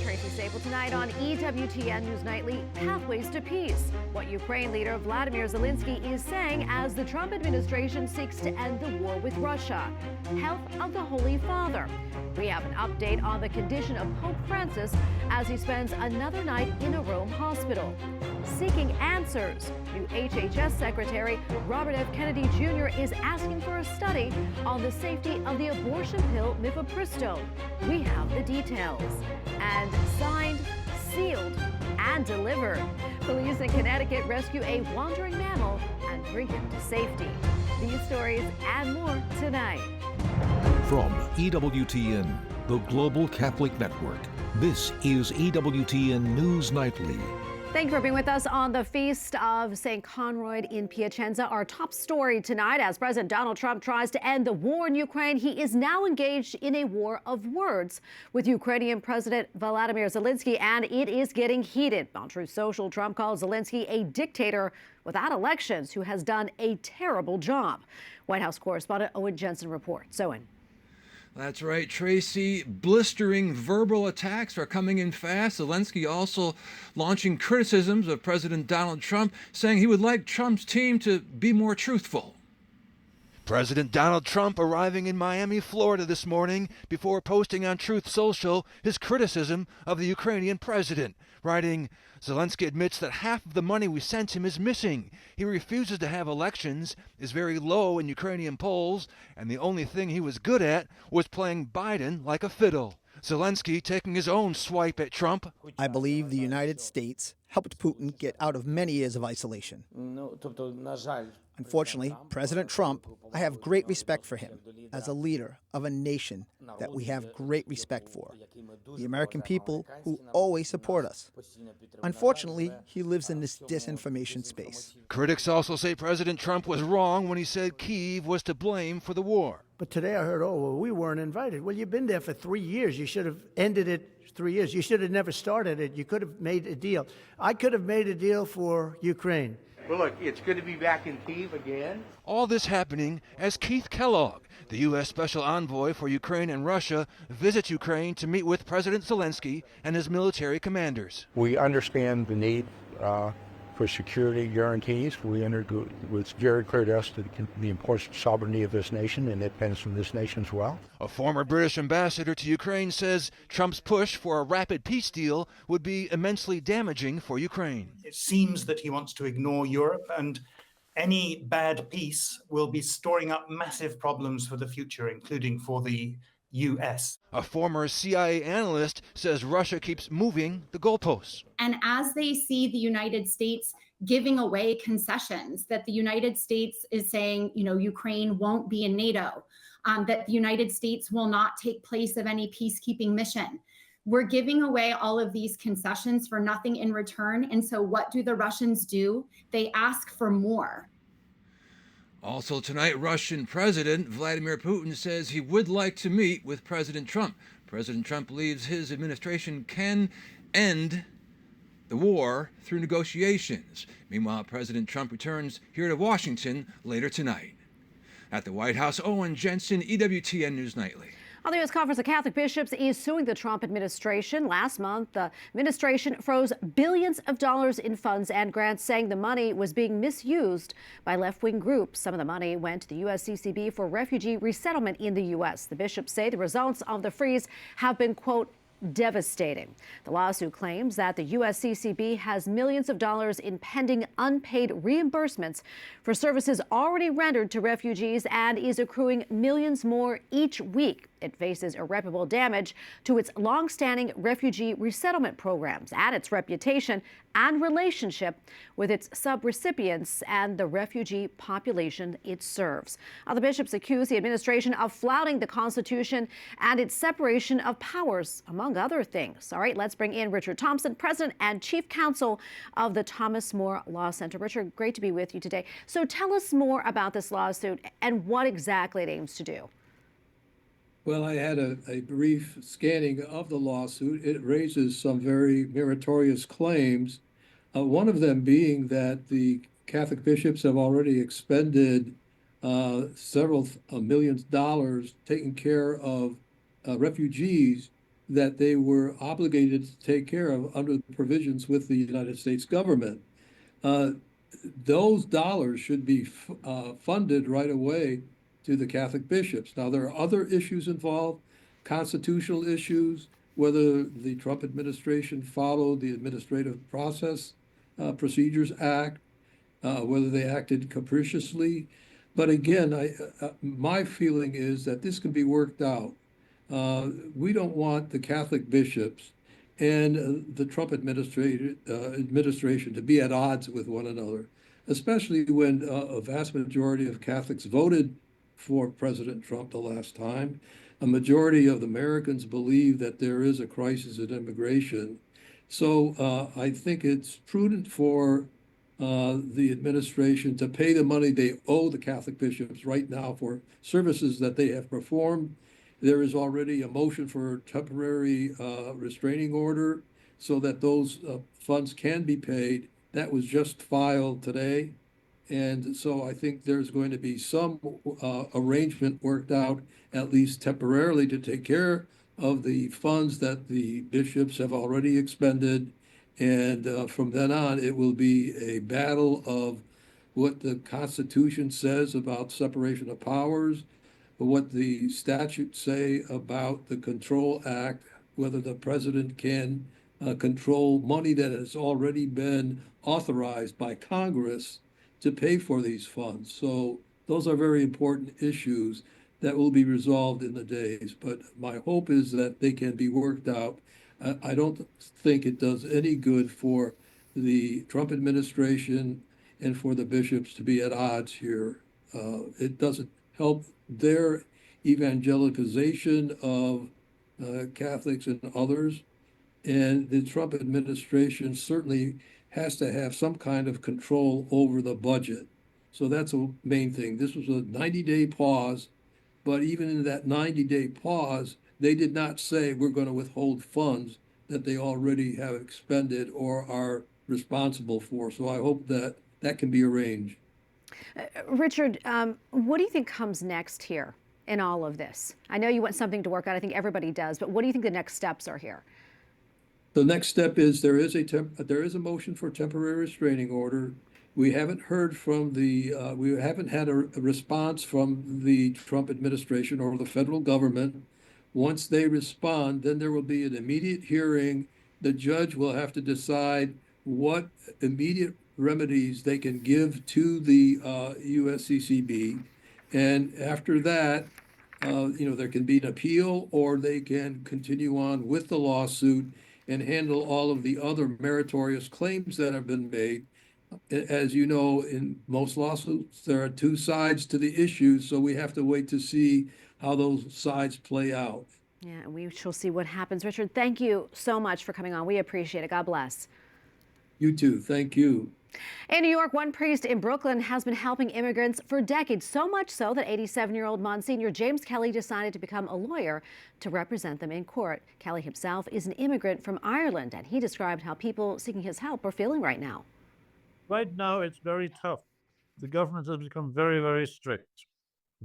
Tracy Sable. Tonight on EWTN News Nightly, Pathways to Peace. What Ukraine leader Vladimir Zelensky is saying as the Trump administration seeks to end the war with Russia. Health of the Holy Father. We have an update on the condition of Pope Francis as he spends another night in a Rome hospital. Seeking answers, new HHS Secretary Robert F. Kennedy Jr. is asking for a study on the safety of the abortion pill Mifepristone. We have the details. And signed, sealed, and delivered. Police in Connecticut rescue a wandering mammal and bring him to safety. These stories and more tonight. From EWTN, the Global Catholic Network, this is EWTN News Nightly. Thank you for being with us on the Feast of St. Conroy in Piacenza. Our top story tonight, as President Donald Trump tries to end the war in Ukraine, he is now engaged in a war of words with Ukrainian President Volodymyr Zelensky, and it is getting heated. On Truth Social, Trump calls Zelensky a dictator without elections who has done a terrible job. White House correspondent Owen Jensen reports. Owen. That's right, Tracy. Blistering verbal attacks are coming in fast. Zelensky also launching criticisms of President Donald Trump, saying he would like Trump's team to be more truthful. President Donald Trump arriving in Miami, Florida this morning before posting on Truth Social his criticism of the Ukrainian president, writing, Zelensky admits that half of the money we sent him is missing. He refuses to have elections, is very low in Ukrainian polls, and the only thing he was good at was playing Biden like a fiddle. Zelensky taking his own swipe at Trump. I believe the United States helped Putin get out of many years of isolation. Unfortunately, President Trump, I have great respect for him as a leader of a nation that we have great respect for. The American people who always support us. Unfortunately, he lives in this disinformation space. Critics also say President Trump was wrong when he said Kyiv was to blame for the war. But today I heard, we weren't invited. Well, you've been there for 3 years. You should have ended it 3 years. You should have never started it. You could have made a deal. I could have made a deal for Ukraine. Well, look, it's good to be back in Kyiv again. All this happening as Keith Kellogg, the U.S. Special Envoy for Ukraine and Russia, visits Ukraine to meet with President Zelensky and his military commanders. We understand the need for security guarantees. It's very clear to us that the important sovereignty of this nation, and it depends from this nation as well. A former British ambassador to Ukraine says Trump's push for a rapid peace deal would be immensely damaging for Ukraine. It seems that he wants to ignore Europe, and any bad peace will be storing up massive problems for the future, including for the U.S. A former CIA analyst says Russia keeps moving the goalposts. And as they see the United States giving away concessions, that the United States is saying, Ukraine won't be in NATO, that the United States will not take place of any peacekeeping mission. We're giving away all of these concessions for nothing in return. And so what do the Russians do? They ask for more. Also tonight, Russian President Vladimir Putin says he would like to meet with President Trump. President Trump believes his administration can end the war through negotiations. Meanwhile, President Trump returns here to Washington later tonight. At the White House, Owen Jensen, EWTN News Nightly. On the U.S. Conference of Catholic Bishops is suing the Trump administration. Last month, the administration froze billions of dollars in funds and grants, saying the money was being misused by left-wing groups. Some of the money went to the USCCB for refugee resettlement in the U.S. The bishops say the results of the freeze have been, quote, devastating. The lawsuit claims that the USCCB has millions of dollars in pending unpaid reimbursements for services already rendered to refugees and is accruing millions more each week. It faces irreparable damage to its longstanding refugee resettlement programs and its reputation and relationship with its subrecipients and the refugee population it serves. The bishops accuse the administration of flouting the Constitution and its separation of powers, among other things. All right, let's bring in Richard Thompson, President and Chief Counsel of the Thomas More Law Center. Richard, great to be with you today. So tell us more about this lawsuit and what exactly it aims to do. Well, I had a brief scanning of the lawsuit. It raises some very meritorious claims, one of them being that the Catholic bishops have already expended several millions of dollars taking care of refugees that they were obligated to take care of under the provisions with the United States government. Those dollars should be funded right away to the Catholic bishops. Now, there are other issues involved, constitutional issues, whether the Trump administration followed the Administrative Procedures Act, whether they acted capriciously. But again, my feeling is that this can be worked out. We don't want the Catholic bishops and the Trump administration to be at odds with one another, especially when a vast majority of Catholics voted for President Trump the last time. A majority of Americans believe that there is a crisis in immigration. So I think it's prudent for the administration to pay the money they owe the Catholic bishops right now for services that they have performed. There is already a motion for a temporary restraining order so that those funds can be paid. That was just filed today. And so I think there's going to be some arrangement worked out, at least temporarily, to take care of the funds that the bishops have already expended. And from then on, it will be a battle of what the Constitution says about separation of powers, what the statutes say about the Control Act, whether the president can control money that has already been authorized by Congress to pay for these funds. So those are very important issues that will be resolved in the days. But my hope is that they can be worked out. I don't think it does any good for the Trump administration and for the bishops to be at odds here. It doesn't help their evangelization of Catholics and others. And the Trump administration certainly has to have some kind of control over the budget. So that's a main thing. This was a 90-day pause, but even in that 90-day pause, they did not say we're going to withhold funds that they already have expended or are responsible for. So I hope that that can be arranged. Richard, what do you think comes next here in all of this? I know you want something to work out. I think everybody does. But what do you think the next steps are here? The next step is there is a motion for temporary restraining order. We haven't heard from we haven't had a response from the Trump administration or the federal government. Once they respond, then there will be an immediate hearing. The judge will have to decide what immediate remedies they can give to the USCCB. And after that, there can be an appeal, or they can continue on with the lawsuit and handle all of the other meritorious claims that have been made. As you know, in most lawsuits, there are two sides to the issue, so we have to wait to see how those sides play out. Yeah, and we shall see what happens. Richard, thank you so much for coming on. We appreciate it. God bless. You too. Thank you. In New York, one priest in Brooklyn has been helping immigrants for decades, so much so that 87-year-old Monsignor James Kelly decided to become a lawyer to represent them in court. Kelly himself is an immigrant from Ireland, and he described how people seeking his help are feeling right now. Right now, it's very tough. The government has become very, very strict.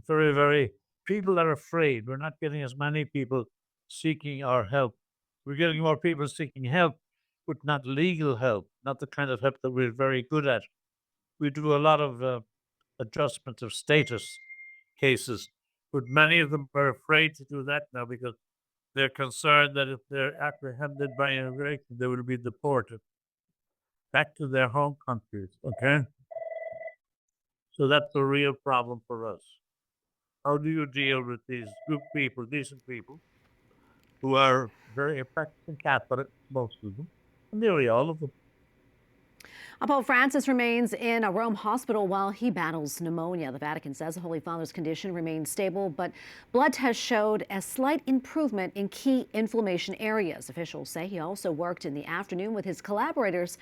Very, very, people are afraid. We're not getting as many people seeking our help. We're getting more people seeking help, but not legal help, not the kind of help that we're very good at. We do a lot of adjustment of status cases, but many of them are afraid to do that now because they're concerned that if they're apprehended by immigration, they will be deported back to their home countries, okay? So that's a real problem for us. How do you deal with these good people, decent people, who are very practicing Catholic, most of them, nearly all of them? Pope Francis remains in a Rome hospital while he battles pneumonia. The Vatican says the Holy Father's condition remains stable, but blood tests showed a slight improvement in key inflammation areas. Officials say he also worked in the afternoon with his collaborators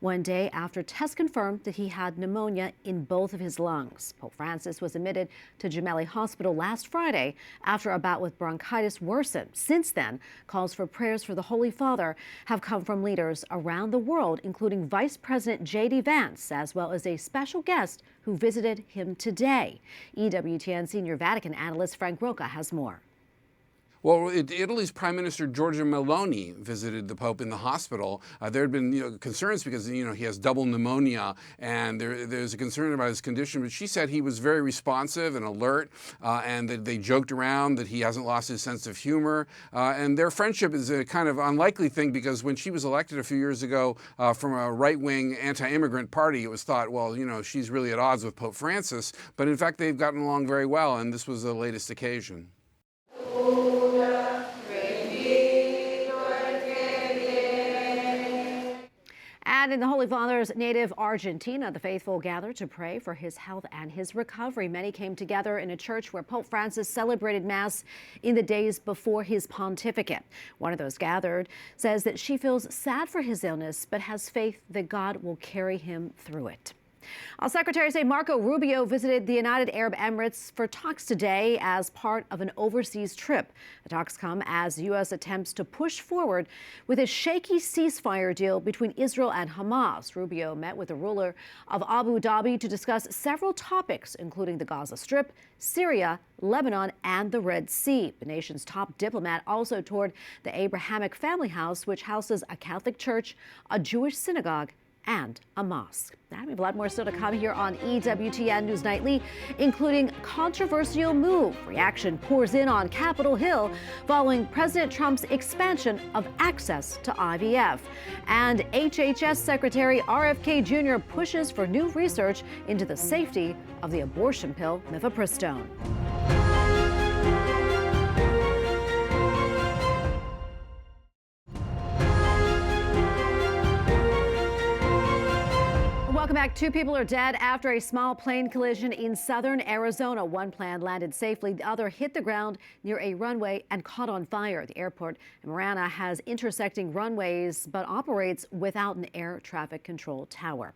one day after tests confirmed that he had pneumonia in both of his lungs. Pope Francis was admitted to Gemelli Hospital last Friday after a bout with bronchitis worsened. Since then, calls for prayers for the Holy Father have come from leaders around the world, including Vice President J.D. Vance, as well as a special guest who visited him today. EWTN senior Vatican analyst Frank Roca has more. Well, Italy's Prime Minister Giorgia Meloni visited the Pope in the hospital. There had been concerns because he has double pneumonia, and there's a concern about his condition. But she said he was very responsive and alert, and that they joked around that he hasn't lost his sense of humor. And their friendship is a kind of unlikely thing because when she was elected a few years ago from a right-wing anti-immigrant party, it was thought, well, she's really at odds with Pope Francis. But in fact, they've gotten along very well, and this was the latest occasion. And in the Holy Father's native Argentina, the faithful gathered to pray for his health and his recovery. Many came together in a church where Pope Francis celebrated Mass in the days before his pontificate. One of those gathered says that she feels sad for his illness, but has faith that God will carry him through it. Secretary of State Marco Rubio visited the United Arab Emirates for talks today as part of an overseas trip. The talks come as the U.S. attempts to push forward with a shaky ceasefire deal between Israel and Hamas. Rubio met with the ruler of Abu Dhabi to discuss several topics, including the Gaza Strip, Syria, Lebanon, and the Red Sea. The nation's top diplomat also toured the Abrahamic Family House, which houses a Catholic church, a Jewish synagogue, and a mosque. Now, we have a lot more still to come here on EWTN News Nightly, including controversial move. Reaction pours in on Capitol Hill following President Trump's expansion of access to IVF. And HHS Secretary RFK Jr. pushes for new research into the safety of the abortion pill Mifepristone. Welcome back. 2 people are dead after a small plane collision in southern Arizona. One plane landed safely. The other hit the ground near a runway and caught on fire. The airport in Marana has intersecting runways but operates without an air traffic control tower.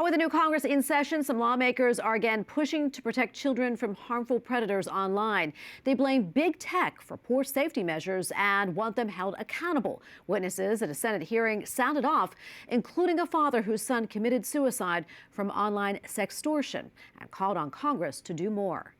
With the new Congress in session, some lawmakers are again pushing to protect children from harmful predators online. They blame big tech for poor safety measures and want them held accountable. Witnesses at a Senate hearing sounded off, including a father whose son committed suicide from online sextortion, and called on Congress to do more.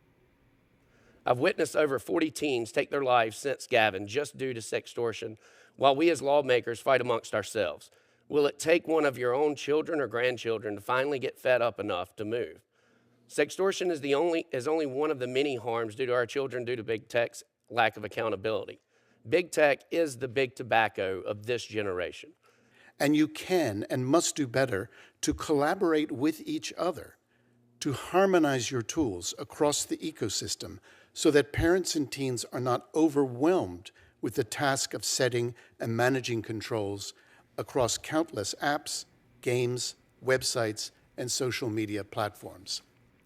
I've witnessed over 40 teens take their lives since Gavin just due to sextortion, while we as lawmakers fight amongst ourselves. Will it take one of your own children or grandchildren to finally get fed up enough to move? Sextortion is only one of the many harms due to our children due to big tech's lack of accountability. Big tech is the big tobacco of this generation. And you can and must do better to collaborate with each other, to harmonize your tools across the ecosystem so that parents and teens are not overwhelmed with the task of setting and managing controls across countless apps, games, websites, and social media platforms.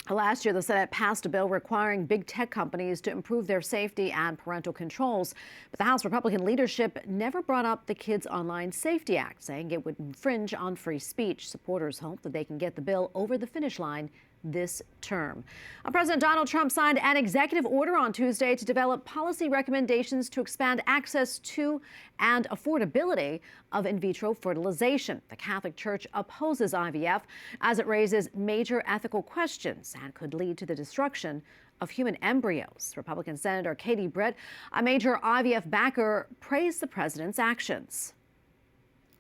Last year, the Senate passed a bill requiring big tech companies to improve their safety and parental controls. But the House Republican leadership never brought up the Kids Online Safety Act, saying it would infringe on free speech. Supporters hope that they can get the bill over the finish line this term. President Donald Trump signed an executive order on Tuesday to develop policy recommendations to expand access to and affordability of in vitro fertilization. The Catholic Church opposes IVF as it raises major ethical questions and could lead to the destruction of human embryos. Republican Senator Katie Britt, a major IVF backer, praised the president's actions.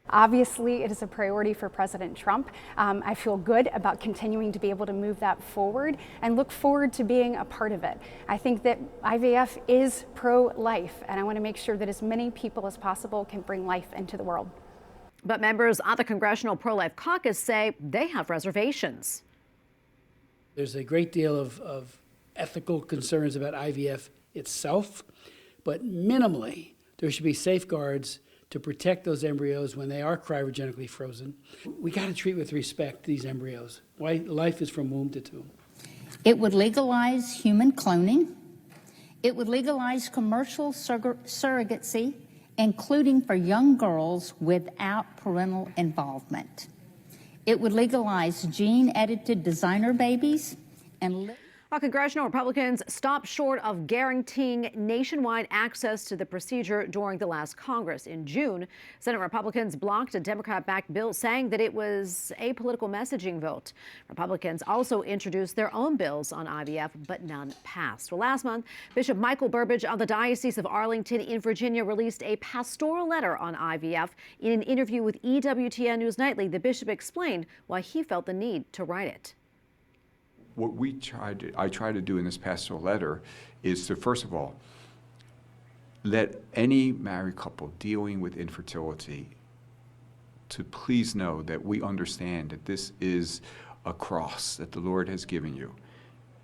Obviously, it is a priority for President Trump. I feel good about continuing to be able to move that forward and look forward to being a part of it. I think that IVF is pro-life, and I want to make sure that as many people as possible can bring life into the world. But members of the Congressional Pro-Life Caucus say they have reservations. There's a great deal of ethical concerns about IVF itself, but minimally, there should be safeguards to protect those embryos when they are cryogenically frozen. We got to treat with respect these embryos. Why? Life is from womb to tomb. It would legalize human cloning. It would legalize commercial surrogacy, including for young girls without parental involvement. It would legalize gene-edited designer babies and While Congressional Republicans stopped short of guaranteeing nationwide access to the procedure during the last Congress. In June, Senate Republicans blocked a Democrat-backed bill saying that it was a political messaging vote. Republicans also introduced their own bills on IVF, but none passed. Well, last month, Bishop Michael Burbidge of the Diocese of Arlington in Virginia released a pastoral letter on IVF. In an interview with EWTN News Nightly, the bishop explained why he felt the need to write it. What I try to do in this pastoral letter is to, first of all, let any married couple dealing with infertility to please know that we understand that this is a cross that the Lord has given you.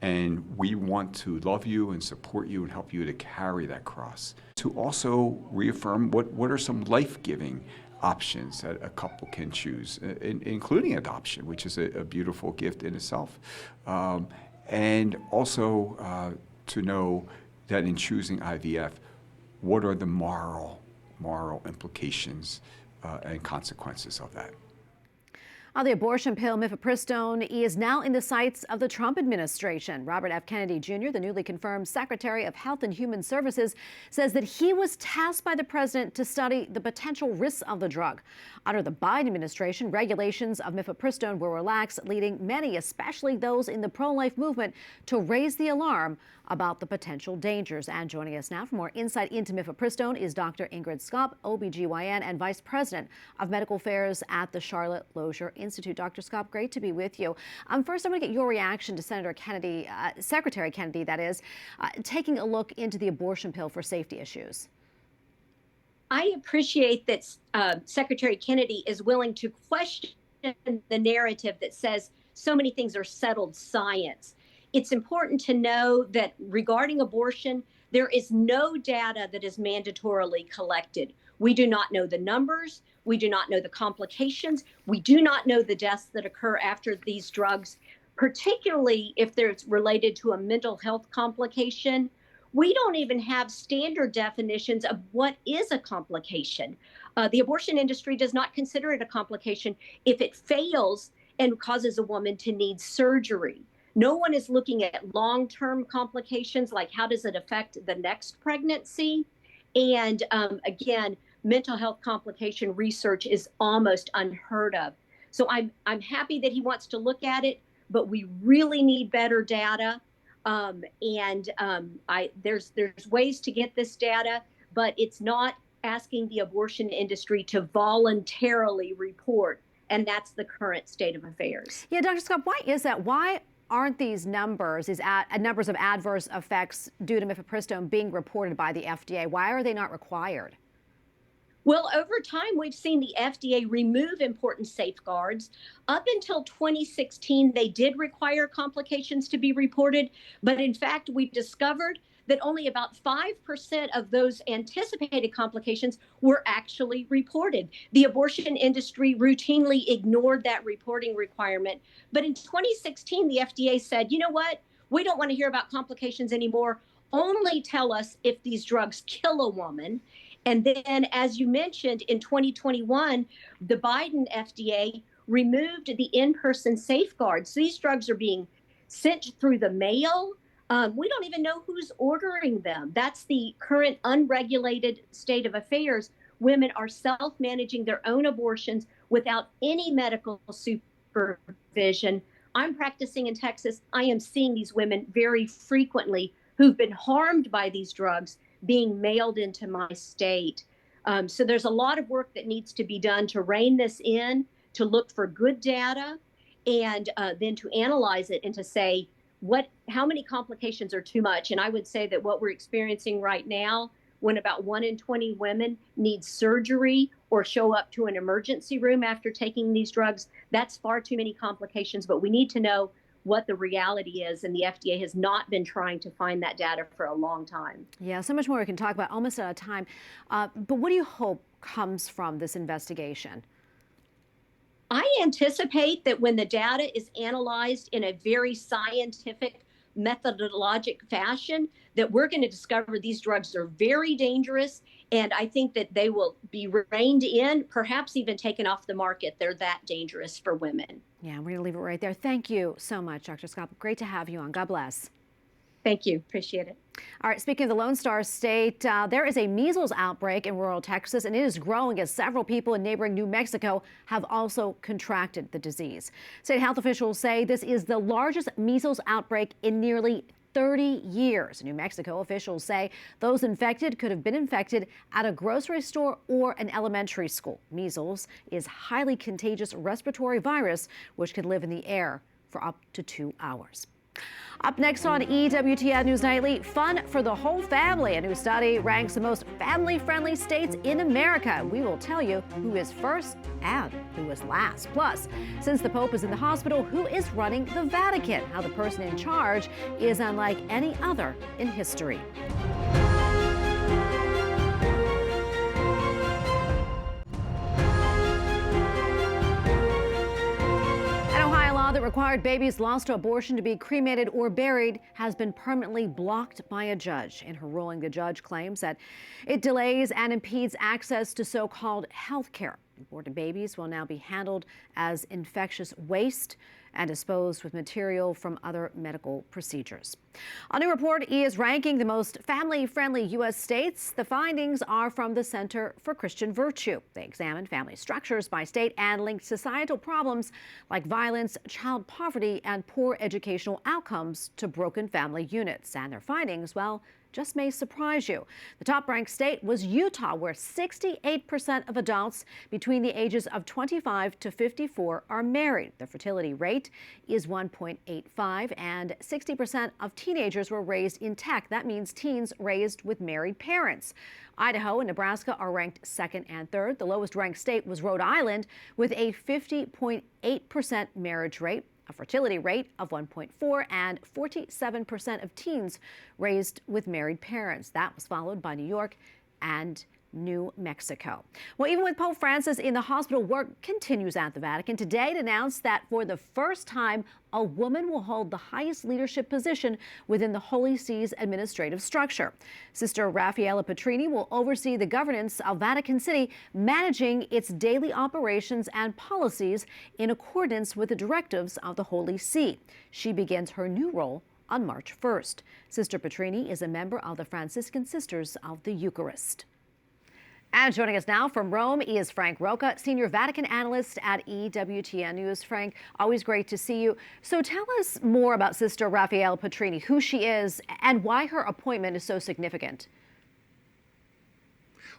And we want to love you and support you and help you to carry that cross. To also reaffirm what are some life-giving options that a couple can choose, including adoption, which is a beautiful gift in itself. And also to know that in choosing IVF, what are the moral implications and consequences of that. The abortion pill Mifepristone is now in the sights of the Trump administration. Robert F. Kennedy Jr., the newly confirmed Secretary of Health and Human Services, says that he was tasked by the president to study the potential risks of the drug. Under the Biden administration, regulations of Mifepristone were relaxed, leading many, especially those in the pro-life movement, to raise the alarm about the potential dangers. And joining us now for more insight into Mifepristone is Dr. Ingrid Skopp, OBGYN and Vice President of Medical Affairs at the Charlotte Lozier Institute. Dr. Skopp, great to be with you. First, I want to get your reaction to Senator Kennedy, Secretary Kennedy, that is, taking a look into the abortion pill for safety issues. I appreciate that Secretary Kennedy is willing to question the narrative that says so many things are settled science. It's important to know that regarding abortion, there is no data that is mandatorily collected. We do not know the numbers. We do not know the complications. We do not know the deaths that occur after these drugs, particularly if they're related to a mental health complication. We don't even have standard definitions of what is a complication. The abortion industry does not consider it a complication if it fails and causes a woman to need surgery. No one is looking at long-term complications, like how does it affect the next pregnancy? And again, mental health complication research is almost unheard of. So I'm happy that he wants to look at it, but we really need better data. There's ways to get this data, but it's not asking the abortion industry to voluntarily report. And that's the current state of affairs. Yeah, Dr. Scott, why is that? Why aren't these numbers, numbers of adverse effects due to Mifepristone being reported by the FDA? Why are they not required? Well, over time, we've seen the FDA remove important safeguards. Up until 2016, they did require complications to be reported. But in fact, we've discovered that only about 5% of those anticipated complications were actually reported. The abortion industry routinely ignored that reporting requirement. But in 2016, the FDA said, you know what? We don't want to hear about complications anymore. Only tell us if these drugs kill a woman. And then, as you mentioned, in 2021, the Biden FDA removed the in-person safeguards. So these drugs are being sent through the mail. We don't even know who's ordering them. That's the current unregulated state of affairs. Women are self-managing their own abortions without any medical supervision. I'm practicing in Texas. I am seeing these women very frequently who've been harmed by these drugs being mailed into my state. So there's a lot of work that needs to be done to rein this in, to look for good data, and then to analyze it and to say how many complications are too much. And I would say that what we're experiencing right now, when about 1 in 20 women need surgery or show up to an emergency room after taking these drugs, that's far too many complications. But we need to know what the reality is, and the FDA has not been trying to find that data for a long time. Yeah, so much more we can talk about, almost out of time. But what do you hope comes from this investigation? I anticipate that when the data is analyzed in a very scientific, methodologic fashion, that we're going to discover these drugs are very dangerous, and I think that they will be reined in, perhaps even taken off the market. They're that dangerous for women. Yeah, we're going to leave it right there. Thank you so much, Dr. Scott. Great to have you on. God bless. Thank you. Appreciate it. All right, speaking of the Lone Star State, there is a measles outbreak in rural Texas, and it is growing as several people in neighboring New Mexico have also contracted the disease. State health officials say this is the largest measles outbreak in nearly 30 years. New Mexico officials say those infected could have been infected at a grocery store or an elementary school. Measles is a highly contagious respiratory virus which can live in the air for up to 2 hours. Up next on EWTN News Nightly, fun for the whole family. A new study ranks the most family-friendly states in America. We will tell you who is first and who is last. Plus, since the Pope is in the hospital, who is running the Vatican? How the person in charge is unlike any other in history. That required babies lost to abortion to be cremated or buried has been permanently blocked by a judge. In her ruling, the judge claims that it delays and impedes access to so-called health care. Aborted babies will now be handled as infectious waste and disposed with material from other medical procedures. A new report is ranking the most family-friendly U.S. states. The findings are from the Center for Christian Virtue. They examined family structures by state and linked societal problems like violence, child poverty, and poor educational outcomes to broken family units. And their findings, well, just may surprise you. The top-ranked state was Utah, where 68% of adults between the ages of 25 to 54 are married. The fertility rate is 1.85, and 60% of teenagers were raised in tech. That means teens raised with married parents. Idaho and Nebraska are ranked second and third. The lowest-ranked state was Rhode Island, with a 50.8% marriage rate, a fertility rate of 1.4, and 47% of teens raised with married parents. That was followed by New York and New Mexico. Well, even with Pope Francis in the hospital, work continues at the Vatican. Today it announced that for the first time, a woman will hold the highest leadership position within the Holy See's administrative structure. Sister Raffaella Petrini will oversee the governance of Vatican City, managing its daily operations and policies in accordance with the directives of the Holy See. She begins her new role on March 1st. Sister Petrini is a member of the Franciscan Sisters of the Eucharist. And joining us now from Rome is Frank Rocca, Senior Vatican Analyst at EWTN News. Frank, always great to see you. So tell us more about Sister Raffaella Petrini, who she is, and why her appointment is so significant.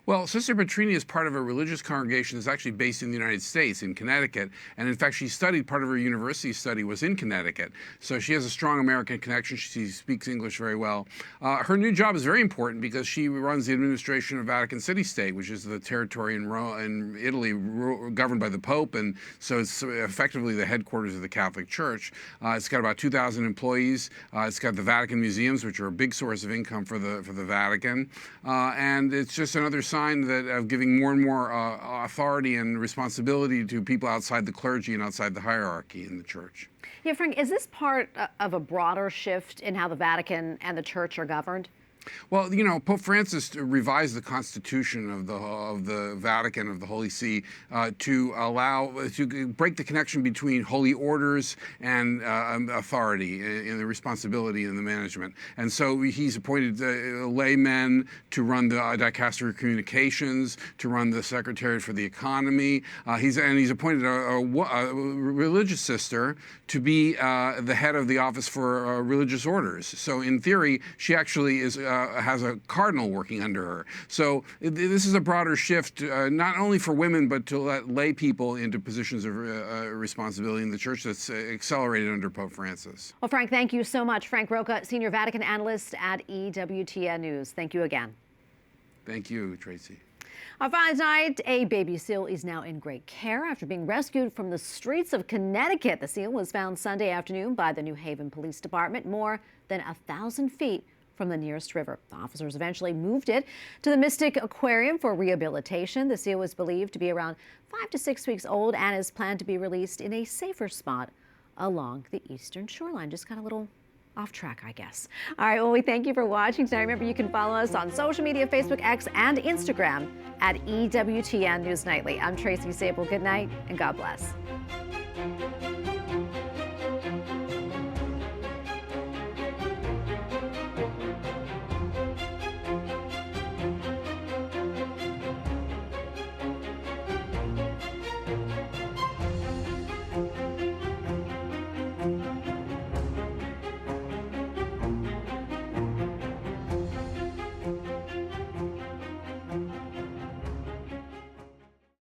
Well, Sister Petrini is part of a religious congregation that's actually based in the United States, in Connecticut. And in fact, she studied, part of her university study was in Connecticut. So she has a strong American connection. She speaks English very well. Her new job is very important because she runs the administration of Vatican City State, which is the territory in Italy governed by the Pope. And so it's effectively the headquarters of the Catholic Church. It's got about 2,000 employees. It's got the Vatican museums, which are a big source of income for the Vatican. And it's just another sign that of giving more and more authority and responsibility to people outside the clergy and outside the hierarchy in the church. Yeah, Frank, is this part of a broader shift in how the Vatican and the church are governed? Well, you know, Pope Francis revised the constitution of the Vatican, of the Holy See, to break the connection between holy orders and authority and the responsibility in the management. And so he's appointed laymen to run the dicastery of communications, to run the secretariat for the economy. He's appointed a religious sister to be the head of the office for religious orders. So in theory, she actually has a cardinal working under her. So this is a broader shift, not only for women, but to let lay people into positions of responsibility in the church that's accelerated under Pope Francis. Well, Frank, thank you so much. Frank Rocca, Senior Vatican Analyst at EWTN News. Thank you again. Thank you, Tracy. On Friday night, a baby seal is now in great care after being rescued from the streets of Connecticut. The seal was found Sunday afternoon by the New Haven Police Department, more than 1,000 feet from the nearest river. The officers eventually moved it to the Mystic Aquarium for rehabilitation. The seal was believed to be around 5 to 6 weeks old and is planned to be released in a safer spot along the eastern shoreline. Just got a little off track, I guess. All right, well, we thank you for watching tonight. Remember, you can follow us on social media, Facebook, X, and Instagram at EWTN News Nightly. I'm Tracy Sable. Good night and God bless.